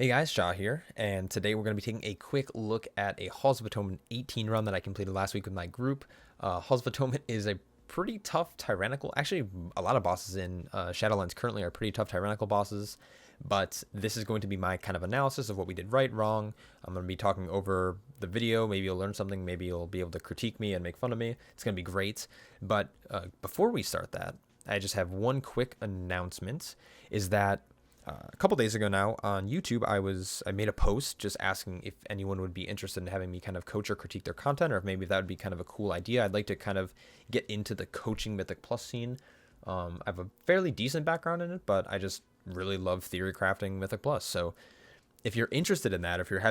Hey guys, Shaw here, and today we're going to be taking a quick look at a Halls of Atonement 18 run that I completed last week with my group. Halls of Atonement is a pretty tough tyrannical. Actually, a lot of bosses in Shadowlands currently are pretty tough tyrannical bosses, but this is going to be my kind of analysis of what we did right, wrong. I'm going to be talking over the video. Maybe you'll learn something. Maybe you'll be able to critique me and make fun of me. It's going to be great. But before we start that, I just have one quick announcement, is that a couple days ago now on YouTube, I made a post just asking if anyone would be interested in having me kind of coach or critique their content, or if maybe that would be kind of a cool idea. I'd like to kind of get into the coaching Mythic Plus scene. I have a fairly decent background in it, but I just really love theory crafting Mythic Plus. So if you're interested in that, if you're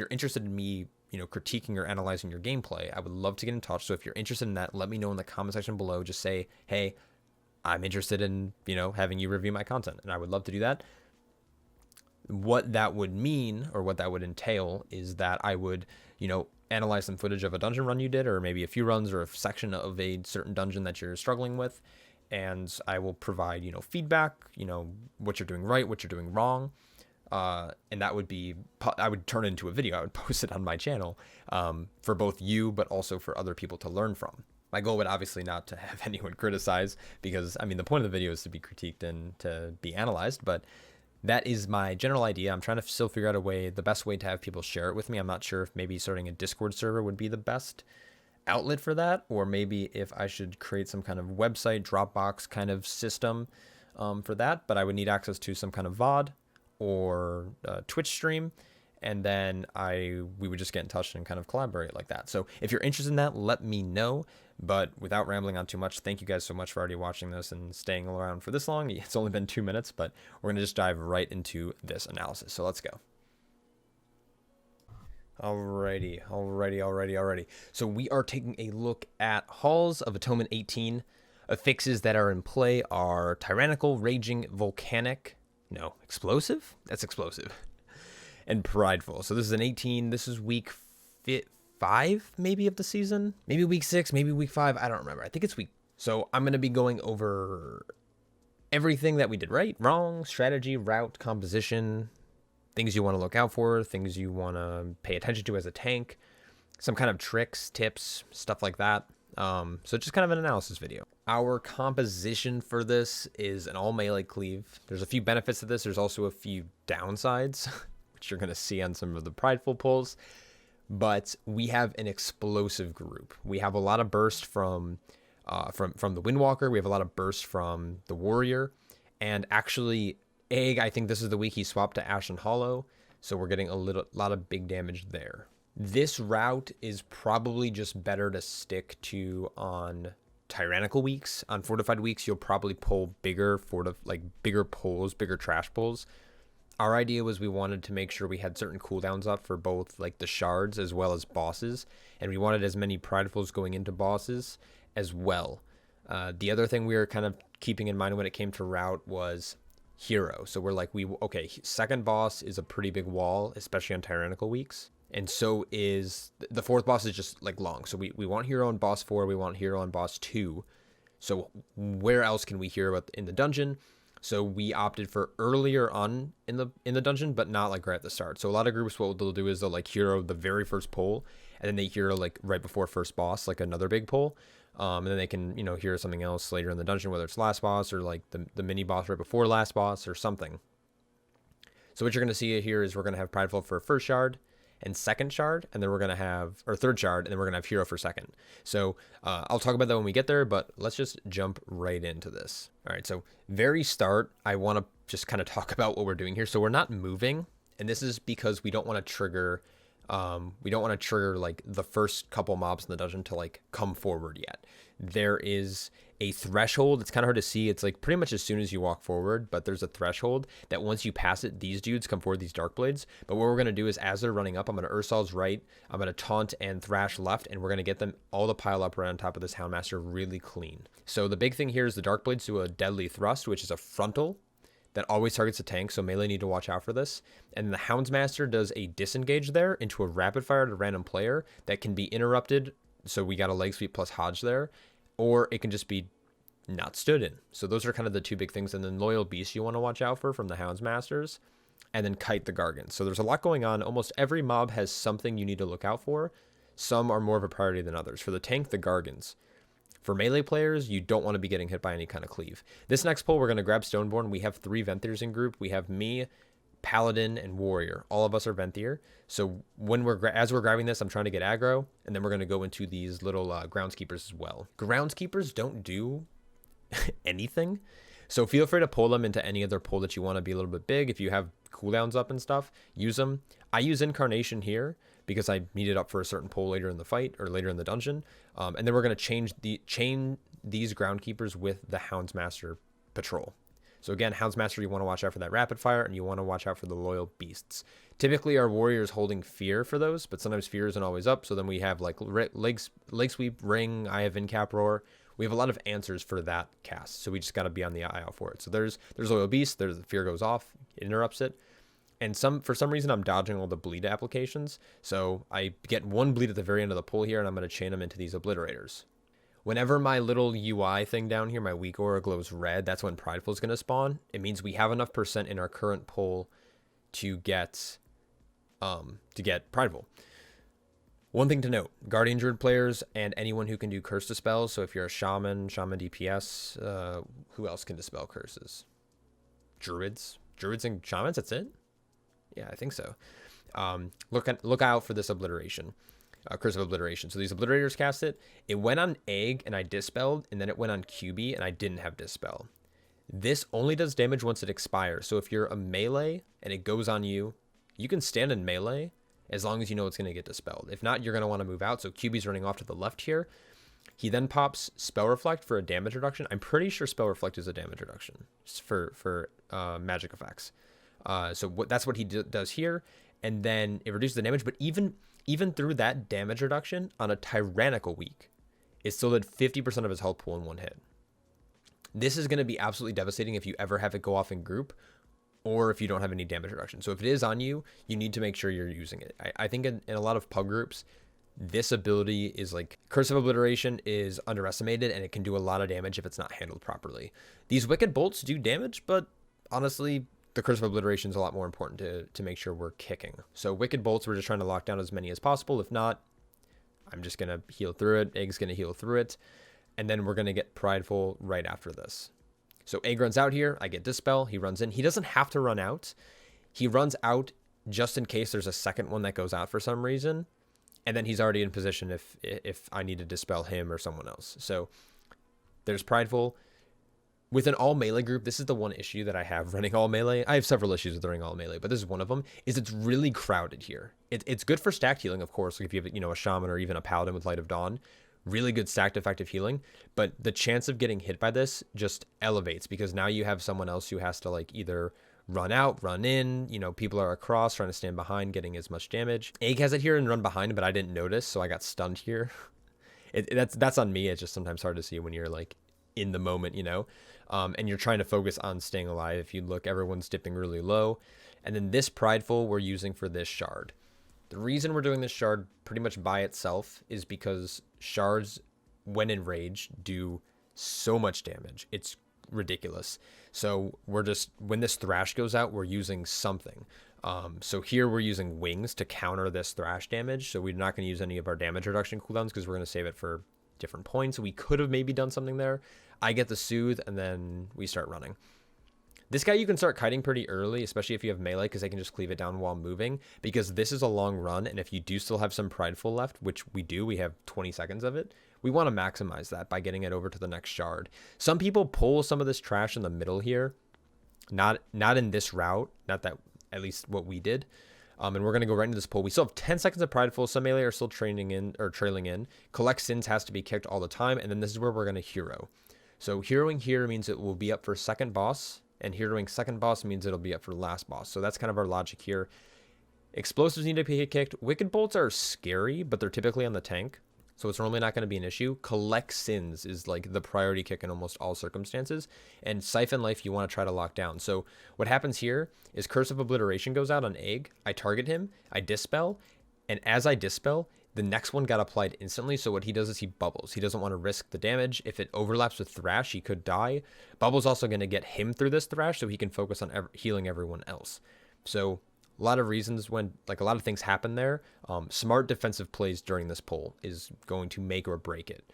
interested in me, critiquing or analyzing your gameplay, I would love to get in touch. So if you're interested in that, let me know in the comment section below. Just say, hey, I'm interested in, having you review my content, and I would love to do that. What that would mean, or what that would entail, is that I would, analyze some footage of a dungeon run you did, or maybe a few runs or a section of a certain dungeon that you're struggling with, and I will provide, feedback, what you're doing right, what you're doing wrong, and that would be, I would turn it into a video. I would post it on my channel, for both you, but also for other people to learn from. My goal would obviously not to have anyone criticize, because the point of the video is to be critiqued and to be analyzed, but that is my general idea. I'm trying to still figure out the best way to have people share it with me. I'm not sure if maybe starting a Discord server would be the best outlet for that, or maybe if I should create some kind of website, Dropbox kind of system for that, but I would need access to some kind of VOD or Twitch stream. And then we would just get in touch and kind of collaborate like that. So if you're interested in that, let me know. But without rambling on too much, thank you guys so much for already watching this and staying around for this long. It's only been 2 minutes, but we're going to just dive right into this analysis. So let's go. Alrighty. So we are taking a look at Halls of Atonement 18. Affixes that are in play are Tyrannical, Raging, Volcanic. No, Explosive? That's Explosive. And Prideful. So this is an 18. This is week 5, maybe, of the season. Maybe week 6, maybe week 5. I don't remember. I think it's week. So I'm going to be going over everything that we did right, wrong, strategy, route, composition, things you want to look out for, things you want to pay attention to as a tank, some kind of tricks, tips, stuff like that. So just kind of an analysis video. Our composition for this is an all melee cleave. There's a few benefits to this. There's also a few downsides, which you're going to see on some of the prideful pulls, but we have an explosive group. We have a lot of burst from the Windwalker. We have a lot of burst from the Warrior, and actually, Egg, I think this is the week he swapped to Ashen Hollow, so we're getting a lot of big damage there. This route is probably just better to stick to on tyrannical weeks. On fortified weeks, you'll probably pull bigger pulls, bigger trash pulls. Our idea was we wanted to make sure we had certain cooldowns up for both the shards as well as bosses, and we wanted as many pridefuls going into bosses as well. The other thing we were kind of keeping in mind when it came to route was hero. So we're okay, second boss is a pretty big wall, especially on tyrannical weeks, and so is the fourth boss is just long. So we want hero on boss 4, we want hero on boss 2. So where else can we hero in the dungeon? So we opted for earlier on in the dungeon, but not right at the start. So a lot of groups, what they'll do is they'll hero the very first pull, and then they hero right before first boss, another big pull. And then they can, hero something else later in the dungeon, whether it's last boss or the mini boss right before last boss or something. So what you're going to see here is we're going to have Prideful for first shard and second shard, and then we're going to have, or third shard, and then we're going to have hero for second. So I'll talk about that when we get there, but let's just jump right into this. All right, so very start, I want to just kind of talk about what we're doing here. So we're not moving, and this is because we don't want to trigger, the first couple mobs in the dungeon to come forward yet. There is a threshold. It's kind of hard to see. It's pretty much as soon as you walk forward, but there's a threshold that once you pass it, these dudes come forward, these dark blades. But what we're going to do is as they're running up, I'm going to Ursol's right, I'm going to taunt and thrash left, and we're going to get them all to pile up right on top of this Houndmaster really clean. So the big thing here is the dark blades do a deadly thrust, which is a frontal that always targets a tank, so melee need to watch out for this. And the Houndsmaster does a disengage there into a rapid fire to a random player that can be interrupted, so we got a leg sweep plus Hodge there, or it can just be not stood in. So those are kind of the two big things. And then Loyal Beast you want to watch out for from the Houndsmasters. and then kite the Gargants. So there's a lot going on. Almost every mob has something you need to look out for. Some are more of a priority than others. For the tank, the Gargants. For melee players, you don't want to be getting hit by any kind of cleave. This next pull, we're going to grab Stoneborn. We have 3 Venthirs in group. We have me, Paladin, and Warrior. All of us are Venthir. So when as we're grabbing this, I'm trying to get aggro, and then we're going to go into these little Groundskeepers as well. Groundskeepers don't do anything. So feel free to pull them into any other pull that you want to be a little bit big. If you have cooldowns up and stuff, use them. I use Incarnation here because I need it up for a certain pull later in the fight or later in the dungeon. And then we're going to chain these Groundkeepers with the Houndsmaster Patrol. So again, Houndsmaster, you want to watch out for that rapid fire, and you want to watch out for the loyal beasts. Typically, our warriors holding fear for those, but sometimes fear isn't always up. So then we have like leg sweep, ring. I have Incap Roar. We have a lot of answers for that cast, so we just got to be on the eye out for it. So there's loyal beast. There's the fear goes off, it interrupts it, and for some reason I'm dodging all the bleed applications. So I get 1 bleed at the very end of the pull here, and I'm going to chain them into these obliterators. Whenever my little UI thing down here, my weak aura glows red, that's when Prideful is going to spawn. It means we have enough percent in our current pull to get Prideful. One thing to note, Guardian Druid players and anyone who can do curse dispels. So if you're a Shaman DPS, who else can dispel curses? Druids and Shamans, that's it? Yeah, I think so. Look out for this obliteration. Curse of Obliteration. So these obliterators cast it. It went on Egg and I dispelled, and then it went on QB and I didn't have dispel. This only does damage once it expires. So if you're a melee and it goes on you, you can stand in melee as long as you know it's going to get dispelled. If not, you're going to want to move out. So QB's running off to the left here. He then pops Spell Reflect for a damage reduction. I'm pretty sure Spell Reflect is a damage reduction for magic effects. So that's what he does here. And then it reduces the damage. But even through that damage reduction on a Tyrannical week, it still did 50% of his health pool in 1 hit. This is going to be absolutely devastating if you ever have it go off in group, or if you don't have any damage reduction. So if it is on you, you need to make sure you're using it. I think in a lot of pug groups, this ability is like Curse of Obliteration is underestimated, and it can do a lot of damage if it's not handled properly. These Wicked Bolts do damage, but honestly, the Curse of Obliteration is a lot more important to make sure we're kicking. So Wicked Bolts, we're just trying to lock down as many as possible. If not, I'm just going to heal through it. Egg's going to heal through it. And then we're going to get Prideful right after this. So Egg runs out here. I get Dispel. He runs in. He doesn't have to run out. He runs out just in case there's a second one that goes out for some reason. And then he's already in position if I need to Dispel him or someone else. So there's Prideful. With an all melee group, this is the one issue that I have running all melee. I have several issues with running all melee, but this is one of them, is it's really crowded here. It's good for stacked healing, of course, like if you have, a shaman or even a paladin with Light of Dawn, really good stacked effective healing, but the chance of getting hit by this just elevates because now you have someone else who has to like either run out, run in, people are across trying to stand behind, getting as much damage. Egg has it here and run behind, but I didn't notice, so I got stunned here. That's on me. It's just sometimes hard to see when you're like in the moment, and you're trying to focus on staying alive. If you look, everyone's dipping really low. And then this Prideful we're using for this shard. The reason we're doing this shard pretty much by itself is because shards, when enraged, do so much damage. It's ridiculous. So when this thrash goes out, we're using something. So here we're using wings to counter this thrash damage. So we're not going to use any of our damage reduction cooldowns because we're going to save it for different points. We could have maybe done something there. I get the soothe and then we start running. This guy you can start kiting pretty early, especially if you have melee, because they can just cleave it down while moving, because this is a long run, and if you do still have some Prideful left, which we do, we have 20 seconds of it, we want to maximize that by getting it over to the next shard. Some people pull some of this trash in the middle here, not in this route, not that, at least what we did, and we're going to go right into this pull. We still have 10 seconds of Prideful. Some melee are still trailing in. Collect Sins has to be kicked all the time, and then this is where we're going to hero. So heroing here means it will be up for second boss, and heroing second boss means it'll be up for last boss. So that's kind of our logic here. Explosives need to be kicked. Wicked Bolts are scary, but they're typically on the tank, so it's normally not going to be an issue. Collect Sins is like the priority kick in almost all circumstances, and Siphon Life you want to try to lock down. So what happens here is Curse of Obliteration goes out on Egg. I target him, I Dispel, and as I Dispel, the next one got applied instantly, so what he does is he bubbles. He doesn't want to risk the damage. If it overlaps with Thrash, he could die. Bubble's also going to get him through this Thrash, so he can focus on healing everyone else. So a lot of reasons when, like, a lot of things happen there. Smart defensive plays during this pull is going to make or break it.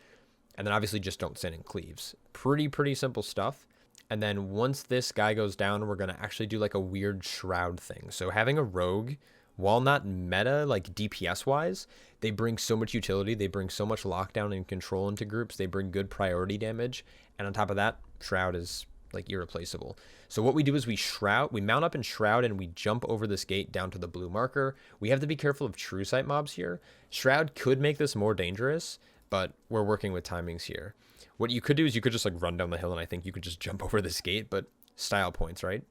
And then obviously just don't send in cleaves. Pretty simple stuff. And then once this guy goes down, we're going to actually do like a weird shroud thing. So having a rogue, while not meta, like DPS wise, they bring so much utility. They bring so much lockdown and control into groups. They bring good priority damage. And on top of that, shroud is like irreplaceable. So what we do is we mount up in shroud and we jump over this gate down to the blue marker. We have to be careful of true sight mobs here. Shroud could make this more dangerous, but we're working with timings here. What you could do is you could just like run down the hill and I think you could just jump over this gate, but style points, right?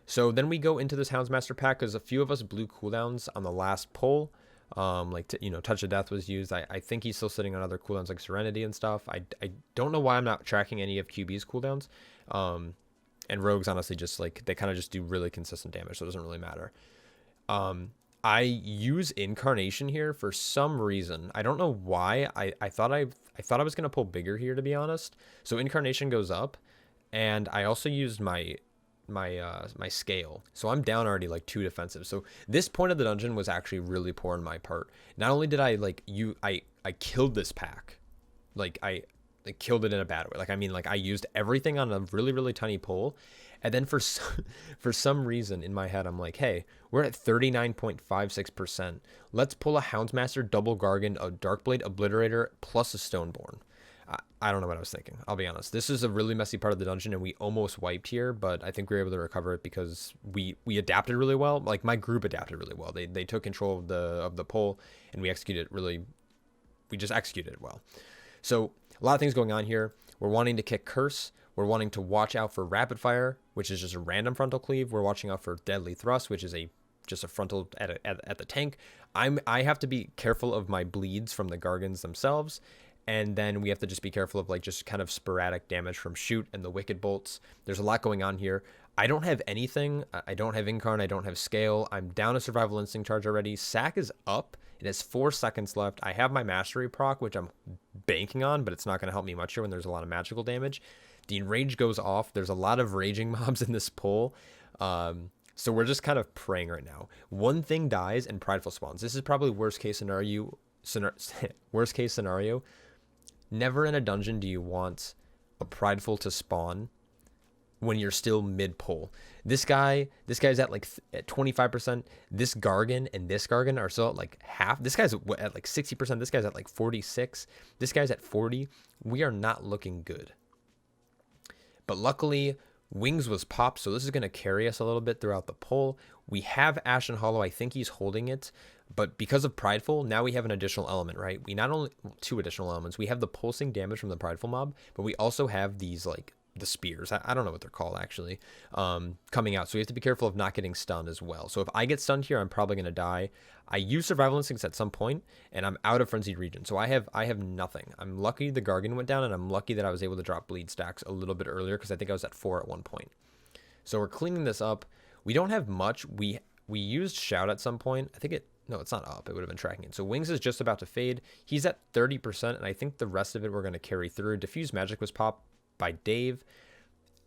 So then we go into this Houndsmaster pack because a few of us blew cooldowns on the last pull. Touch of Death was used. I think he's still sitting on other cooldowns like Serenity and stuff. I don't know why I'm not tracking any of QB's cooldowns. And Rogues, honestly, just like, they kind of just do really consistent damage, so it doesn't really matter. I use Incarnation here for some reason. I don't know why. I thought I was going to pull bigger here, to be honest. So Incarnation goes up, and I also used my scale, so I'm down already like 2 defensive. So this point of the dungeon was actually really poor on my part. Not only did I killed this pack, like I killed it in a bad way. Like, I mean, like, I used everything on a really tiny pull, and then for some reason in my head I'm like, hey, we're at 39.56%. Let's pull a Houndsmaster, double Gargant, a Darkblade, Obliterator, plus a Stoneborn. I don't know what I was thinking. I'll be honest. This is a really messy part of the dungeon, and we almost wiped here, but I think we were able to recover it because we adapted really well. Like, my group adapted really well. They took control of the pull, and we just executed it well. So a lot of things going on here. We're wanting to kick Curse. We're wanting to watch out for Rapid Fire, which is just a random frontal cleave. We're watching out for Deadly Thrust, which is just a frontal at the tank. I have to be careful of my bleeds from the Gargants themselves. And then we have to just be careful of like just kind of sporadic damage from Shoot and the Wicked Bolts. There's a lot going on here. I don't have anything. I don't have Incarn. I don't have Scale. I'm down a Survival Instinct charge already. Sack is up. It has 4 seconds left. I have my Mastery proc, which I'm banking on, but it's not going to help me much here when there's a lot of magical damage. The Enrage goes off. There's a lot of raging mobs in this pull. So we're just kind of praying right now. One thing dies and Prideful spawns. This is probably worst case scenario. Worst case scenario. Never in a dungeon do you want a Prideful to spawn when you're still mid-pull. This guy's at like at 25%. This Gargan and this Gargan are still at like half. This guy's at like 60%. This guy's at like 46. This guy's at 40. We are not looking good. But luckily, Wings was popped, so this is going to carry us a little bit throughout the pull. We have Ashen Hollow. I think he's holding it. But because of Prideful, now we have an additional element, right? We not only 2 additional elements. We have the pulsing damage from the Prideful mob, but we also have these like the spears. I don't know what they're called actually, coming out. So we have to be careful of not getting stunned as well. So if I get stunned here, I'm probably going to die. I use Survival Instincts at some point, and I'm out of Frenzied Region. So I have nothing. I'm lucky the Gargan went down, and I'm lucky that I was able to drop bleed stacks a little bit earlier because I think I was at 4 at one point. So we're cleaning this up. We don't have much. We used Shout at some point. No, it's not up. It would have been tracking it. So Wings is just about to fade. He's at 30%, and I think the rest of it we're going to carry through. Diffuse Magic was popped by Dave,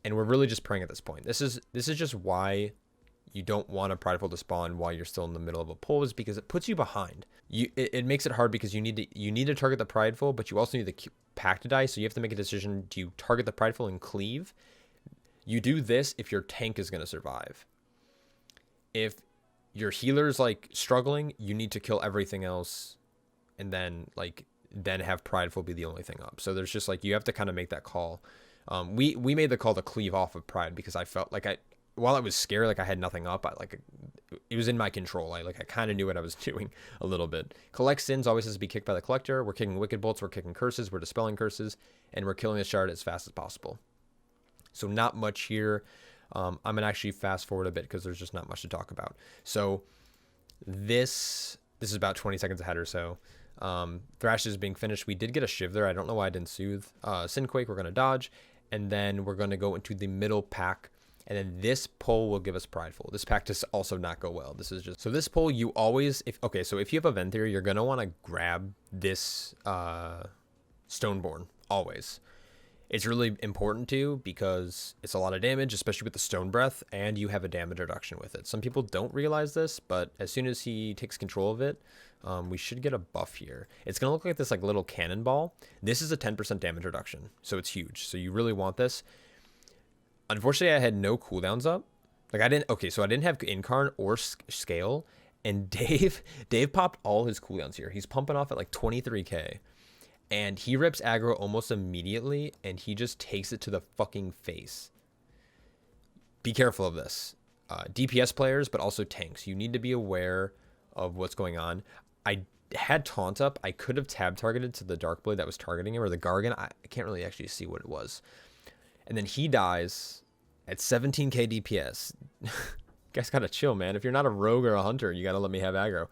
and we're really just praying at this point. This is just why you don't want a Prideful to spawn while you're still in the middle of a pull, is because it puts you behind. It makes it hard because you need to target the Prideful, but you also need the pack to die. So you have to make a decision: do you target the Prideful and cleave? You do this if your tank is going to survive. If your healer's like struggling, you need to kill everything else, and then have Prideful be the only thing up. So there's just like, you have to kind of make that call. We made the call to cleave off of Pride because I felt like while I was scared, like I had nothing up, it was in my control. I kind of knew what I was doing a little bit. Collect Sins always has to be kicked by the Collector. We're kicking Wicked Bolts, we're kicking Curses, we're dispelling Curses, and we're killing the Shard as fast as possible. So not much here. I'm going to actually fast forward a bit because there's just not much to talk about. So this is about 20 seconds ahead or so. Thrash is being finished. We did get a Shiv there. I don't know why I didn't Soothe. Sinquake, we're going to dodge. And then we're going to go into the middle pack. And then this pull will give us Prideful. This pack does also not go well. This is just... So this pull, you always... So if you have a Vent Theory, you're going to want to grab this Stoneborn. Always. It's really important to because it's a lot of damage, especially with the Stone Breath, and you have a damage reduction with it. Some people don't realize this, but as soon as he takes control of it, we should get a buff here. It's going to look like this like little cannonball. This is a 10% damage reduction, so it's huge. So you really want this. Unfortunately, I had no cooldowns up. Like I didn't have Incarn or Scale, and Dave popped all his cooldowns here. He's pumping off at like 23k. And he rips aggro almost immediately, and he just takes it to the fucking face. Be careful of this. DPS players, but also tanks. You need to be aware of what's going on. I had taunt up. I could have tab targeted to the Darkblade that was targeting him, or the Gargan. I can't really actually see what it was. And then he dies at 17k DPS. You guys gotta chill, man. If you're not a rogue or a hunter, you gotta let me have aggro.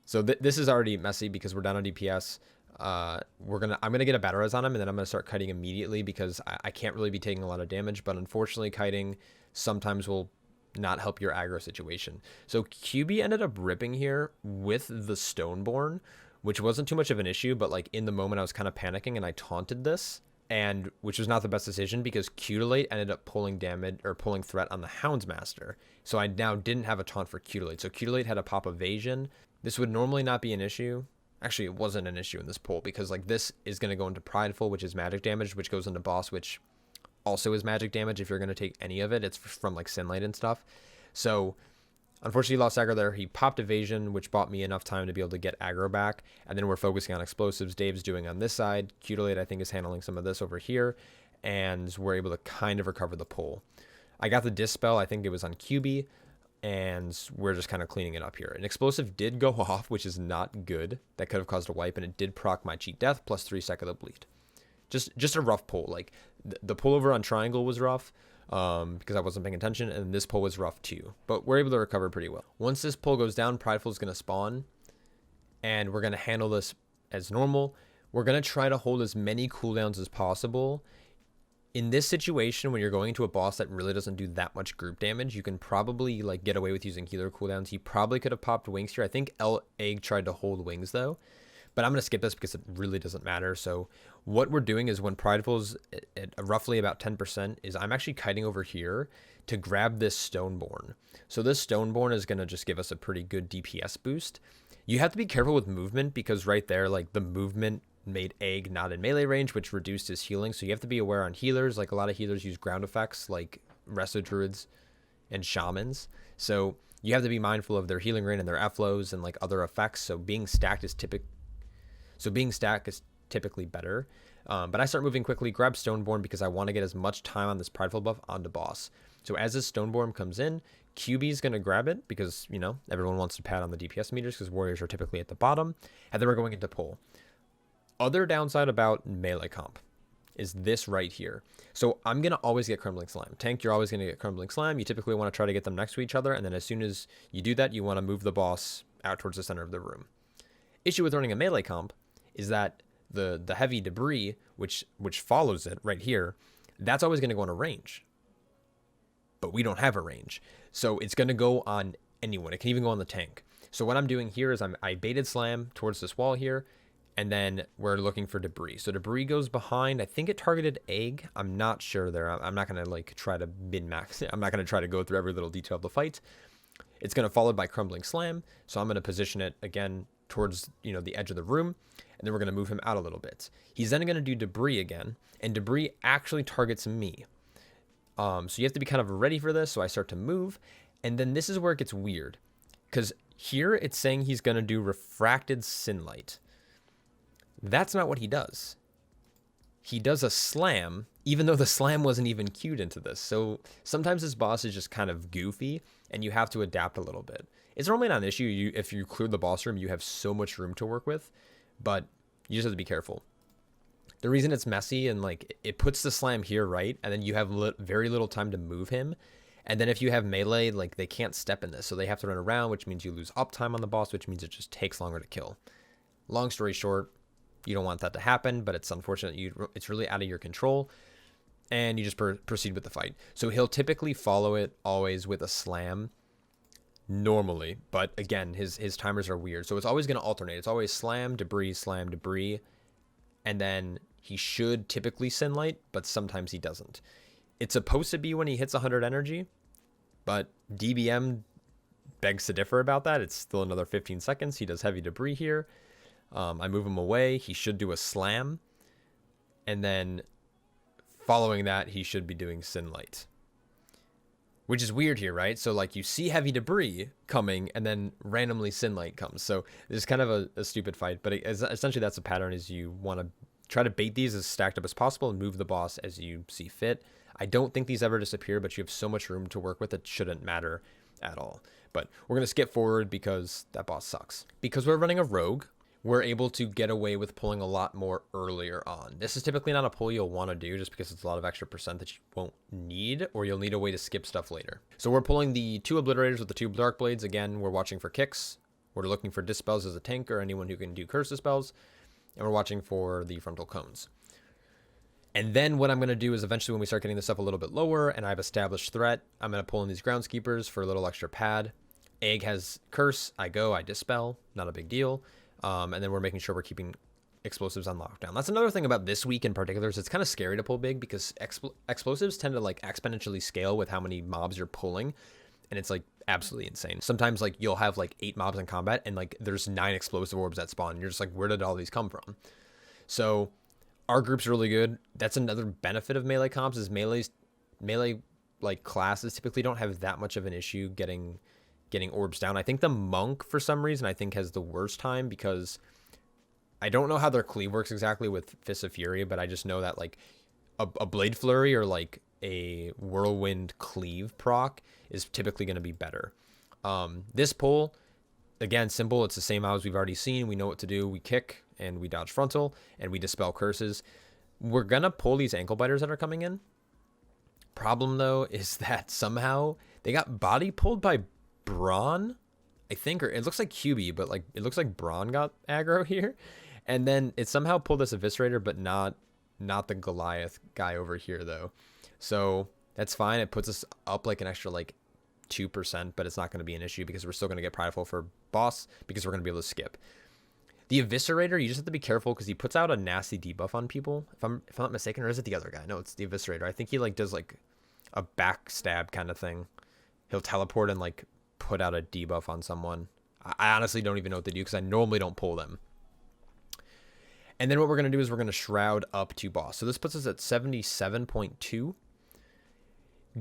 So this is already messy because we're down on DPS. I'm gonna get a battle res on him, and then I'm gonna start kiting immediately because I can't really be taking a lot of damage. But unfortunately, kiting sometimes will not help your aggro situation. So QB ended up ripping here with the Stoneborn, which wasn't too much of an issue. But like in the moment, I was kind of panicking, and I taunted this, and which was not the best decision because Cutilate ended up pulling damage or pulling threat on the Houndsmaster. So I now didn't have a taunt for Cutilate. So Cutilate had a pop evasion. This would normally not be an issue. Actually, it wasn't an issue in this pull because like this is going to go into Prideful, which is magic damage, which goes into Boss, which also is magic damage. If you're going to take any of it, it's from like Sinlight and stuff. So unfortunately, he lost aggro there. He popped evasion, which bought me enough time to be able to get aggro back. And then we're focusing on explosives. Dave's doing on this side. Cutilate, I think, is handling some of this over here. And we're able to kind of recover the pull. I got the Dispel. I think it was on QB. And we're just kind of cleaning it up here. An explosive did go off, which is not good. That could have caused a wipe, and it did proc my cheat death plus 3 secular bleed. Just a rough pull. Like the pull over on triangle was rough because I wasn't paying attention, and this pull was rough too. But we're able to recover pretty well. Once this pull goes down, Prideful is going to spawn, and we're going to handle this as normal. We're going to try to hold as many cooldowns as possible. In this situation, when you're going into a boss that really doesn't do that much group damage, you can probably like get away with using healer cooldowns. He probably could have popped wings here. I think Egg tried to hold wings though, but I'm going to skip this because it really doesn't matter. So what we're doing is when Prideful's at roughly about 10% is I'm actually kiting over here to grab this Stoneborn. So this Stoneborn is going to just give us a pretty good DPS boost. You have to be careful with movement because right there, like the movement made Egg not in melee range, which reduced his healing. So you have to be aware on healers. Like a lot of healers use ground effects like Resto Druids and Shamans. So you have to be mindful of their healing rate and their F-lows and like other effects. So being stacked is typically better. But I start moving quickly, grab Stoneborn because I want to get as much time on this Prideful buff onto boss. So as this Stoneborn comes in, QB is going to grab it because, you know, everyone wants to pad on the DPS meters because warriors are typically at the bottom. And then we're going into pull. Other downside about melee comp is this right here. So I'm going to always get Crumbling Slime. Tank, you're always going to get Crumbling Slime. You typically want to try to get them next to each other. And then as soon as you do that, you want to move the boss out towards the center of the room. Issue with running a melee comp is that the heavy debris, which follows it right here, that's always going to go on a range. But we don't have a range. So it's going to go on anyone. It can even go on the tank. So what I'm doing here is I baited Slam towards this wall here. And then we're looking for debris. So debris goes behind. I think it targeted Egg. I'm not sure there. I'm not going to like try to min-max it. I'm not going to try to go through every little detail of the fight. It's going to follow by Crumbling Slam. So I'm going to position it again towards, you know, the edge of the room. And then we're going to move him out a little bit. He's then going to do debris again. And debris actually targets me. So you have to be kind of ready for this. So I start to move. And then this is where it gets weird. Because here it's saying he's going to do Refracted Sinlight. That's not what he does. He does a slam, even though the slam wasn't even queued into this. So sometimes this boss is just kind of goofy, and you have to adapt a little bit. It's normally not an issue. If you clear the boss room, you have so much room to work with, but you just have to be careful. The reason it's messy and like it puts the slam here, right? And then you have very little time to move him. And then if you have melee, like they can't step in this. So they have to run around, which means you lose uptime on the boss, which means it just takes longer to kill. Long story short, you don't want that to happen, but it's unfortunate. It's really out of your control, and you just proceed with the fight. So he'll typically follow it always with a slam normally, but again, his timers are weird. So it's always going to alternate. It's always slam, debris, and then he should typically Sin Light, but sometimes he doesn't. It's supposed to be when he hits 100 energy, but DBM begs to differ about that. It's still another 15 seconds. He does Heavy Debris here. I move him away. He should do a Slam. And then following that, he should be doing Sin Light. Which is weird here, right? So like you see Heavy Debris coming and then randomly Sin Light comes. So it's kind of a stupid fight. But essentially that's the pattern, is you want to try to bait these as stacked up as possible and move the boss as you see fit. I don't think these ever disappear, but you have so much room to work with, it shouldn't matter at all. But we're going to skip forward because that boss sucks. Because we're running a rogue, we're able to get away with pulling a lot more earlier on. This is typically not a pull you'll want to do just because it's a lot of extra percent that you won't need, or you'll need a way to skip stuff later. So we're pulling the 2 Obliterators with the 2 Dark Blades. Again, we're watching for kicks. We're looking for Dispels as a tank or anyone who can do Curse Dispels. And we're watching for the Frontal Cones. And then what I'm going to do is eventually when we start getting this stuff a little bit lower and I've established threat, I'm going to pull in these Groundskeepers for a little extra pad. Egg has Curse. I Dispel. Not a big deal. And then we're making sure we're keeping explosives on lockdown. That's another thing about this week in particular, is it's kind of scary to pull big because explosives tend to like exponentially scale with how many mobs you're pulling. And it's like absolutely insane. Sometimes like you'll have like 8 mobs in combat and like there's 9 explosive orbs that spawn. And you're just like, where did all these come from? So our group's really good. That's another benefit of melee comps, is melee like classes typically don't have that much of an issue getting orbs down. I think the monk for some reason I think has the worst time, because I don't know how their cleave works exactly with Fist of Fury, but I just know that like a Blade Flurry or like a Whirlwind Cleave proc is typically going to be better. This pull, again, simple. It's the same odds we've already seen. We know what to do. We kick and we dodge frontal and we dispel curses. We're going to pull these ankle biters that are coming in. Problem though is that somehow they got body pulled by Braun, I think, or it looks like QB, but like it looks like Braun got aggro here. And then it somehow pulled this Eviscerator, but not the Goliath guy over here though. So that's fine. It puts us up like an extra like 2%, but it's not going to be an issue because we're still going to get prideful for boss because we're going to be able to skip. The Eviscerator, you just have to be careful because he puts out a nasty debuff on people. If I'm not mistaken, or is it the other guy? No, it's the Eviscerator. I think he like does like a backstab kind of thing. He'll teleport and like put out a debuff on someone. I honestly don't even know what to do because I normally don't pull them. And then what we're going to do is we're going to shroud up to boss. So this puts us at 77.2.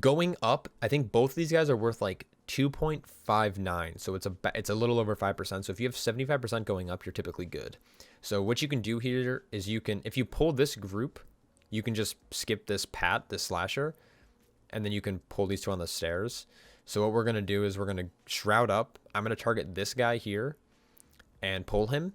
Going up, I think both of these guys are worth like 2.59. So it's a little over 5%. So if you have 75% going up, you're typically good. So what you can do here is you can, if you pull this group, you can just skip this this slasher, and then you can pull these 2 on the stairs. So what we're going to do is we're going to shroud up. I'm going to target this guy here and pull him.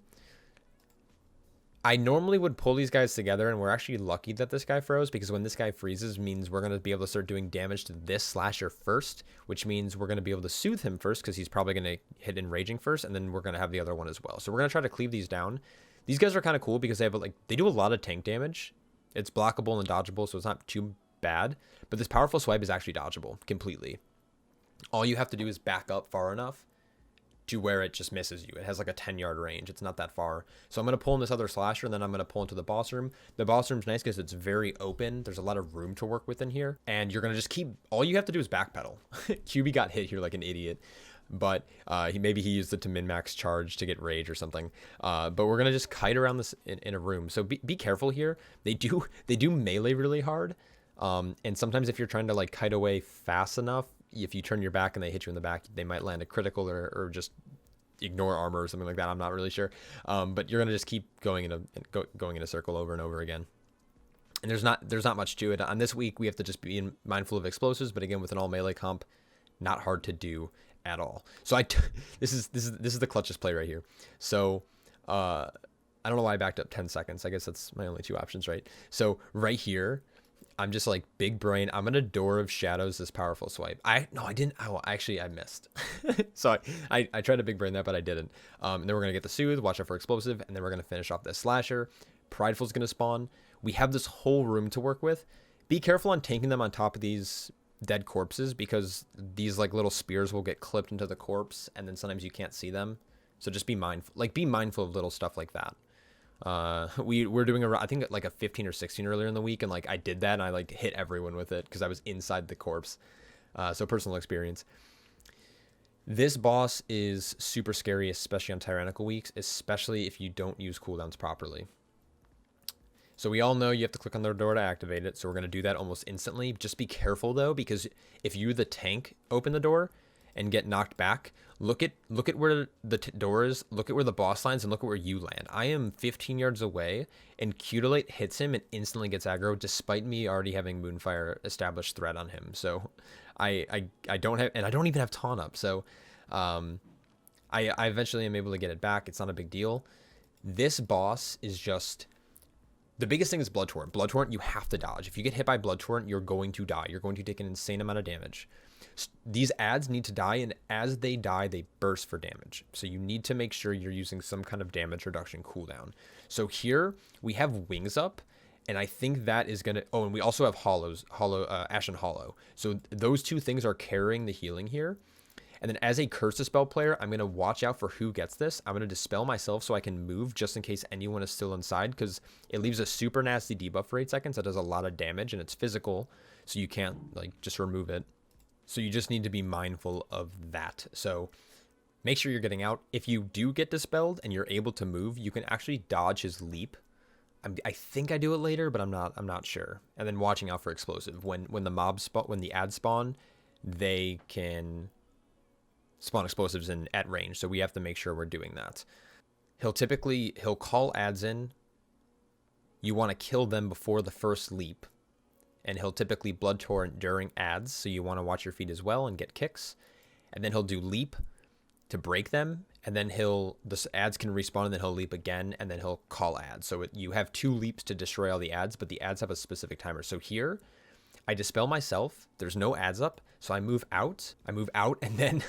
I normally would pull these guys together, and we're actually lucky that this guy froze, because when this guy freezes means we're going to be able to start doing damage to this slasher first, which means we're going to be able to soothe him first because he's probably going to hit Enraging first, and then we're going to have the other one as well. So we're going to try to cleave these down. These guys are kind of cool because they do a lot of tank damage. It's blockable and dodgeable, so it's not too bad, but this powerful swipe is actually dodgeable completely. All you have to do is back up far enough to where it just misses you. It has like a 10-yard range. It's not that far. So I'm going to pull in this other slasher, and then I'm going to pull into the boss room. The boss room's nice because it's very open. There's a lot of room to work with in here. And you're going to just keep... All you have to do is backpedal. QB got hit here like an idiot. But maybe he used it to min-max charge to get rage or something. But we're going to just kite around this in a room. So be careful here. They do melee really hard. And sometimes if you're trying to like kite away fast enough, if you turn your back and they hit you in the back, they might land a critical or just ignore armor or something like that. I'm not really sure. But you're going to just keep going in a circle over and over again. And there's not much to it. On this week, we have to just be mindful of explosives. But again, with an all melee comp, not hard to do at all. So this is the clutchest play right here. So I don't know why I backed up 10 seconds. I guess that's my only 2 options, right? So right here, I'm just like big brain. I'm gonna Door of Shadows this powerful swipe. I didn't. Oh, actually, I missed. So I tried to big brain that, but I didn't. And then we're gonna get the soothe, watch out for explosive, and then we're gonna finish off this slasher. Prideful's gonna spawn. We have this whole room to work with. Be careful on tanking them on top of these dead corpses, because these like little spears will get clipped into the corpse, and then sometimes you can't see them. So just be mindful. Like be mindful of little stuff like that. We're doing I think like a 15 or 16 earlier in the week, and like I did that and I like hit everyone with it because I was inside the corpse. So personal experience. This boss is super scary, especially on tyrannical weeks, especially if you don't use cooldowns properly. So we all know you have to click on the door to activate it, so we're going to do that almost instantly. Just be careful though, because if you, the tank, open the door and get knocked back, look at where the door is, look at where the boss lands, and look at where you land. I am 15 yards away, and Cutulate hits him and instantly gets aggro, despite me already having Moonfire established threat on him. So I don't have, and I don't even have taunt up, so I eventually am able to get it back. It's not a big deal. This boss is just... The biggest thing is Blood Torrent. Blood Torrent, you have to dodge. If you get hit by Blood Torrent, you're going to die. You're going to take an insane amount of damage. These ads need to die, and as they die, they burst for damage. So you need to make sure you're using some kind of damage reduction cooldown. So here, we have Wings up, and I think that is going to... Oh, and we also have Ashen Hollow. So those two things are carrying the healing here. And then as a Curse Dispel player, I'm going to watch out for who gets this. I'm going to Dispel myself so I can move just in case anyone is still inside, because it leaves a super nasty debuff for 8 seconds that does a lot of damage, and it's physical, so you can't like just remove it. So you just need to be mindful of that. So make sure you're getting out. If you do get Dispelled and you're able to move, you can actually dodge his leap. I think I do it later, but I'm not sure. And then watching out for explosive. When the ads spawn, they can spawn explosives in at range, so we have to make sure we're doing that. He'll call ads in. You want to kill them before the first leap, and he'll typically Blood Torrent during ads, so you want to watch your feet as well and get kicks. And then he'll do leap to break them, and then the ads can respawn, and then he'll leap again, and then he'll call ads. So you have 2 leaps to destroy all the ads, but the ads have a specific timer. So here, I Dispel myself. There's no ads up, so I move out, and then...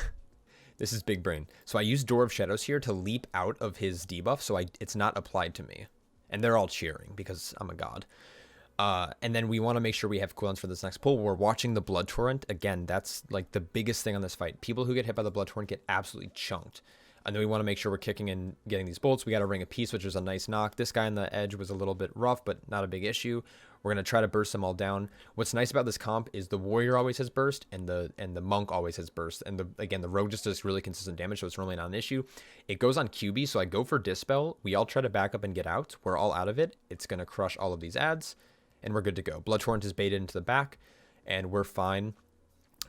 This is big brain. So I use Door of Shadows here to leap out of his debuff, so it's not applied to me. And they're all cheering because I'm a god. And then we want to make sure we have cooldowns for this next pull. We're watching the Blood Torrent. Again, that's like the biggest thing on this fight. People who get hit by the Blood Torrent get absolutely chunked. And then we want to make sure we're kicking and getting these bolts. We got a Ring of Peace, which is a nice knock. This guy on the edge was a little bit rough, but not a big issue. We're going to try to burst them all down. What's nice about this comp is the Warrior always has burst, and the Monk always has burst. And again, the Rogue just does really consistent damage, so it's really not an issue. It goes on QB, so I go for Dispel. We all try to back up and get out. We're all out of it. It's going to crush all of these ads, and we're good to go. Blood Torrent is baited into the back, and we're fine.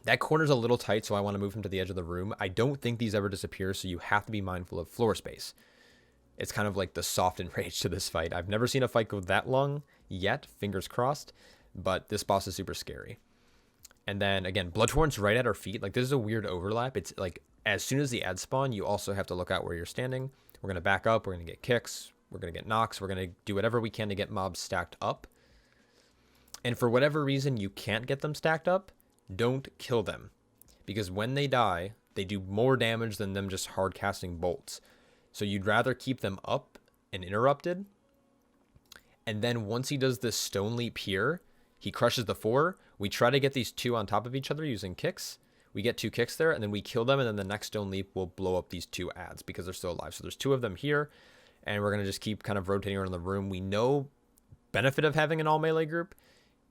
That corner's a little tight, so I want to move him to the edge of the room. I don't think these ever disappear, so you have to be mindful of floor space. It's kind of like the soft enrage to this fight. I've never seen a fight go that long yet, fingers crossed, but this boss is super scary. And then, again, Blood Torrent's right at our feet. Like, this is a weird overlap. It's like, as soon as the ads spawn, you also have to look out where you're standing. We're going to back up. We're going to get kicks. We're going to get knocks. We're going to do whatever we can to get mobs stacked up. And for whatever reason you can't get them stacked up, don't kill them. Because when they die, they do more damage than them just hard casting bolts. So you'd rather keep them up and interrupted. And then once he does this stone leap here, he crushes the 4. We try to get these 2 on top of each other using kicks. We get 2 kicks there, and then we kill them, and then the next stone leap will blow up these 2 ads because they're still alive. So there's 2 of them here, and we're going to just keep kind of rotating around the room. We know benefit of having an all melee group.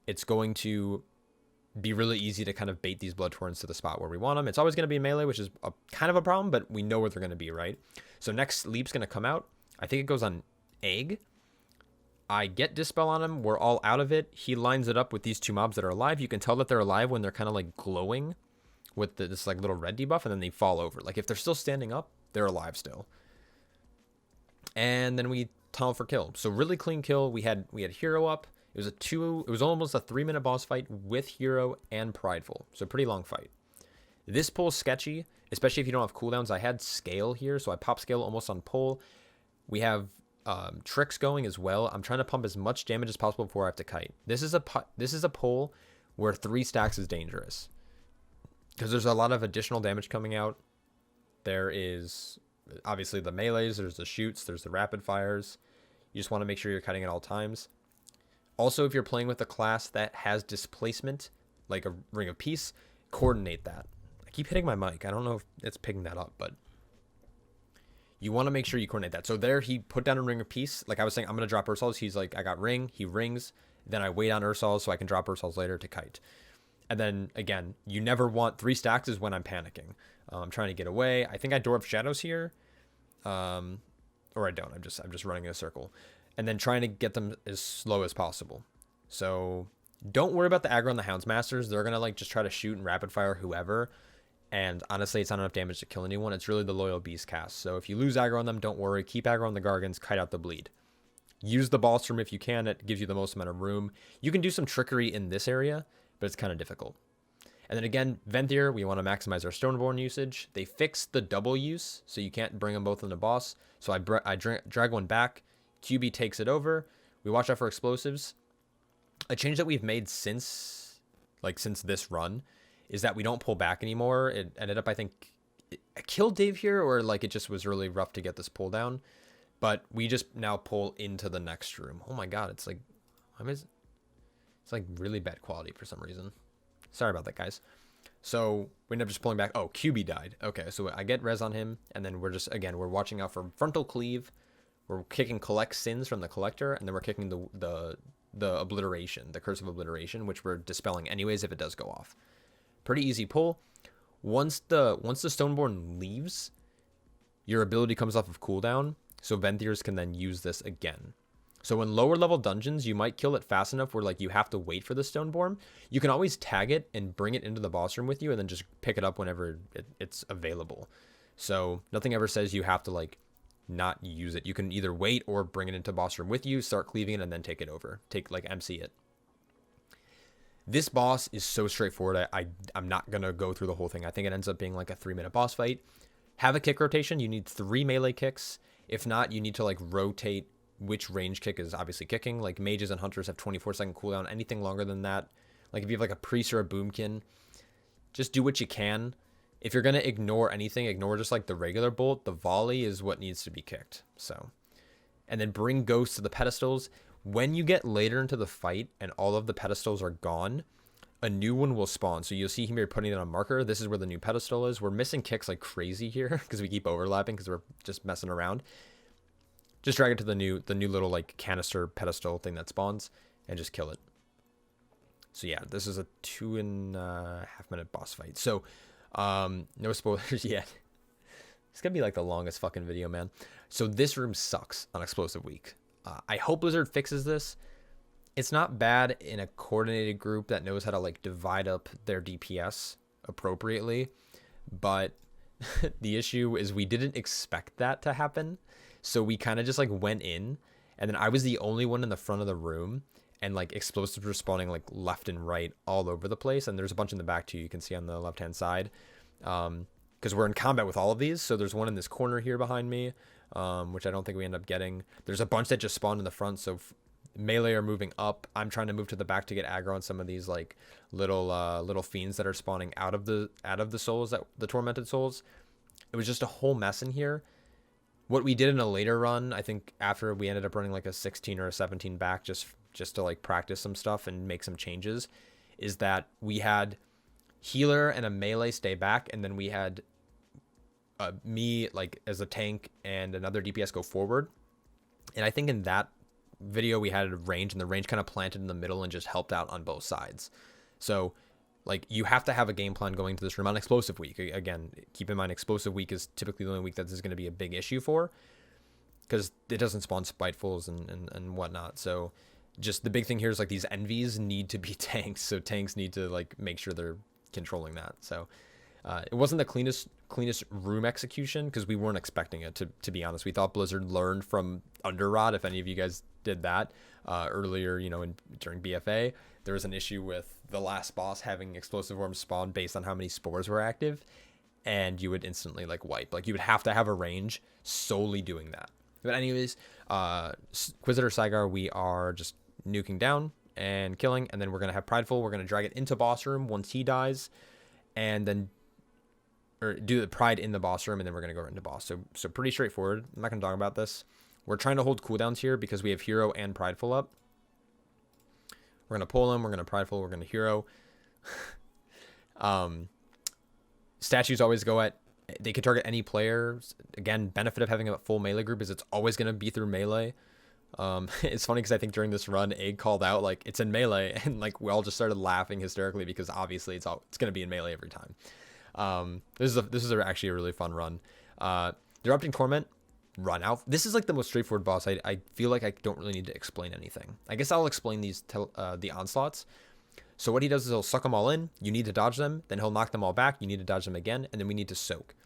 It's going to be really easy to kind of bait these Blood Torrents to the spot where we want them. It's always going to be melee, which is kind of a problem, but we know where they're going to be, right? So next leap's going to come out. I think it goes on Egg. I get Dispel on him. We're all out of it. He lines it up with these 2 mobs that are alive. You can tell that they're alive when they're kind of like glowing with this like little red debuff, and then they fall over. Like if they're still standing up, they're alive still. And then we tunnel for kill. So really clean kill. We had Hero up. It was almost a 3-minute boss fight with Hero and Prideful. So pretty long fight. This pull's sketchy, especially if you don't have cooldowns. I had Scale here, so I pop Scale almost on pull. We have tricks going as well. I'm trying to pump as much damage as possible before I have to kite. This is a pull where 3 stacks is dangerous because there's a lot of additional damage coming out. There is obviously the melees, there's the shoots, there's the rapid fires. You just want to make sure you're cutting at all times. Also, if you're playing with a class that has displacement, like a Ring of Peace, coordinate that. I keep hitting my mic. I don't know if it's picking that up, but You want to make sure you coordinate that. So there he put down a Ring of Peace. Like I was saying, I'm going to drop Ursols. He's like, I got Ring. He rings. Then I wait on Ursols so I can drop Ursols later to kite. And then again, you never want 3 stacks is when I'm panicking. I'm trying to get away. I think I Door of Shadows here. Or I don't. I'm just running in a circle. And then trying to get them as slow as possible. So don't worry about the aggro on the Houndsmasters. They're going to like just try to shoot and rapid fire whoever. And honestly, it's not enough damage to kill anyone. It's really the Loyal Beast cast. So if you lose aggro on them, don't worry. Keep aggro on the Gargants. Kite out the bleed. Use the boss room if you can. It gives you the most amount of room. You can do some trickery in this area, but it's kind of difficult. And then again, Venthyr, we want to maximize our Stoneborn usage. They fixed the double use, so you can't bring them both in the boss. So I drag one back. QB takes it over. We watch out for explosives. A change that we've made since this run is that we don't pull back anymore. It ended up, I think, I killed Dave here, or like it just was really rough to get this pull down. But we just now pull into the next room. Oh my god, it's like, it's like really bad quality for some reason. Sorry about that, guys. So we end up just pulling back. Oh, QB died. Okay, so I get res on him, and then we're just, again, we're watching out for frontal cleave. We're kicking collect sins from the collector, and then we're kicking the obliteration, the curse of obliteration, which we're dispelling anyways if it does go off. Pretty easy pull. Once the Stoneborn leaves, your ability comes off of cooldown, so Venthyrs can then use this again. So in lower level dungeons, you might kill it fast enough where like you have to wait for the Stoneborn. You can always tag it and bring it into the boss room with you and then just pick it up whenever it's available. So nothing ever says you have to like not use it. You can either wait or bring it into boss room with you, start cleaving it, and then take it over. Like MC it. This boss is so straightforward. I'm not going to go through the whole thing. I think it ends up being like a 3-minute boss fight. Have a kick rotation. You need 3 melee kicks. If not, you need to like rotate which range kick is obviously kicking. Like mages and hunters have 24-second cooldown. Anything longer than that, like if you have like a priest or a boomkin, just do what you can. If you're going to ignore anything, ignore just like the regular bolt. The volley is what needs to be kicked. So, and then bring ghosts to the pedestals. When you get later into the fight and all of the pedestals are gone, a new one will spawn. So you'll see him here putting it on marker. This is where the new pedestal is. We're missing kicks like crazy here because we keep overlapping because we're just messing around. Just drag it to the new little like canister pedestal thing that spawns and just kill it. So yeah, this is a 2.5 minute boss fight. So no spoilers yet. It's gonna be like the longest fucking video, man. So this room sucks on explosive week. I hope Blizzard fixes this. It's not bad in a coordinated group that knows how to like divide up their DPS appropriately, but the issue is we didn't expect that to happen. So we kind of just like went in, and then I was the only one in the front of the room, and like explosives were spawning like left and right all over the place. And there's a bunch in the back too. You can see on the left-hand side, because we're in combat with all of these. So there's one in this corner here behind me, which I don't think we end up getting. There's a bunch that just spawned in the front. So melee are moving up. I'm trying to move to the back to get aggro on some of these like little fiends that are spawning out of the souls, that the tormented souls. It was just a whole mess in here. What we did in a later run, I think after we ended up running like a 16 or a 17 back just to like practice some stuff and make some changes, is that we had healer and a melee stay back, and then we had me like as a tank and another DPS go forward. And I think in that video we had a range, and the range kind of planted in the middle and just helped out on both sides. So like you have to have a game plan going to this room on explosive week. Again, keep in mind explosive week is typically the only week that this is going to be a big issue for, because it doesn't spawn spitefuls and whatnot. So just the big thing here is like these envies need to be tanks. So tanks need to like make sure they're controlling that. So it wasn't the cleanest room execution because we weren't expecting it, to be honest. We thought Blizzard learned from Underrod. If any of you guys did that earlier, during BFA, there was an issue with the last boss having explosive worms spawn based on how many spores were active, and you would instantly like wipe. Like you would have to have a range solely doing that. But anyways, Inquisitor Saigar, we are just nuking down and killing, and then we're gonna have Prideful. We're gonna drag it into boss room once he dies, and then do the Pride in the boss room, and then we're gonna go right into boss. So pretty straightforward. I'm not gonna talk about this. We're trying to hold cooldowns here because we have Hero and Prideful up. We're gonna pull him. We're gonna Prideful. We're gonna Hero. Statues always go at They could target any players. Again, benefit of having a full melee group is it's always going to be through melee. It's funny because I think during this run, Egg called out like it's in melee, and like we all just started laughing hysterically because obviously it's going to be in melee every time. This is actually a really fun run. Erupting Torment, run out. This is like the most straightforward boss. I feel like I don't really need to explain anything. I guess I'll explain the onslaughts. So what he does is he'll suck them all in. You need to dodge them. Then he'll knock them all back. You need to dodge them again. And then we need to soak.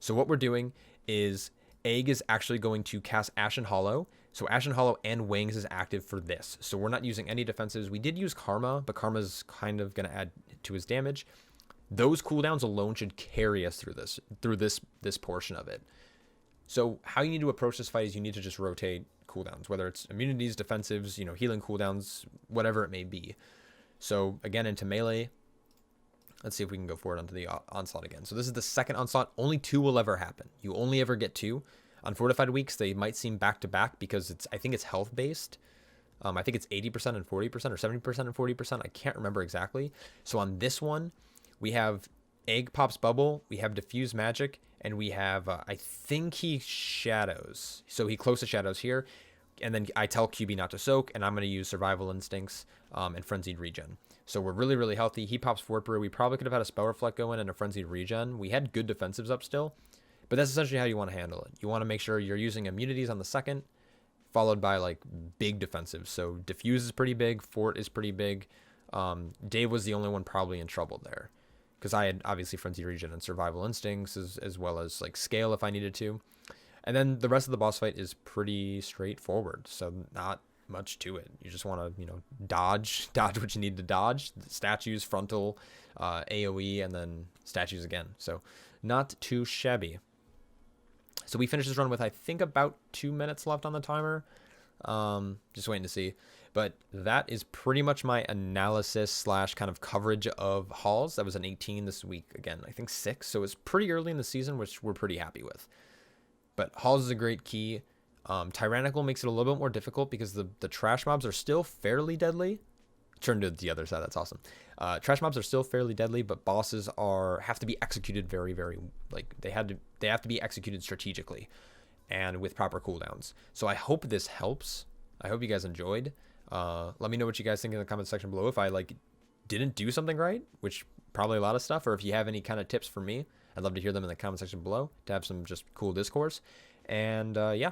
So what we're doing is Egg is actually going to cast Ashen Hollow. So Ashen Hollow and Wings is active for this. So we're not using any defensives. We did use Karma, but Karma's kind of going to add to his damage. Those cooldowns alone should carry us through this portion of it. So how you need to approach this fight is you need to just rotate cooldowns, whether it's immunities, defensives, healing cooldowns, whatever it may be. So again, into melee, let's see if we can go forward onto the onslaught again. So this is the second onslaught. Only 2 will ever happen. You only ever get 2. On fortified weeks, they might seem back to back because I think it's health based. I think it's 80% and 40% or 70% and 40%. I can't remember exactly. So on this one, we have Egg pops bubble, we have diffuse magic, and we have I think he shadows. So he closes shadows here. And then I tell QB not to soak, and I'm going to use survival instincts and frenzied regen. So we're really, really healthy. He pops Fort Brew. We probably could have had a spell reflect go in and a frenzied regen. We had good defensives up still, but that's essentially how you want to handle it. You want to make sure you're using immunities on the second, followed by like big defensives. So diffuse is pretty big. Fort is pretty big. Dave was the only one probably in trouble there because I had obviously frenzied regen and survival instincts as well as like scale if I needed to. And then the rest of the boss fight is pretty straightforward, so not much to it. You just want to, dodge what you need to dodge. Statues, frontal, AoE, and then statues again. So not too shabby. So we finished this run with, I think, about 2 minutes left on the timer. Just waiting to see. But that is pretty much my analysis / kind of coverage of Halls. That was an 18 this week. Again, I think 6. So it's pretty early in the season, which we're pretty happy with. But Halls is a great key. Tyrannical makes it a little bit more difficult because the trash mobs are still fairly deadly. Turn to the other side. That's awesome. Trash mobs are still fairly deadly, but bosses have to be executed very, very they have to be executed strategically and with proper cooldowns. So I hope this helps. I hope you guys enjoyed. Let me know what you guys think in the comment section below. If I didn't do something right, which probably a lot of stuff, or if you have any kind of tips for me, I'd love to hear them in the comment section below to have some just cool discourse. And yeah,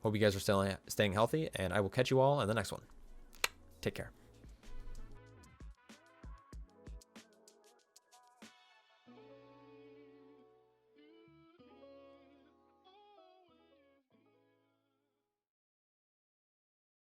hope you guys are staying healthy, and I will catch you all in the next one. Take care.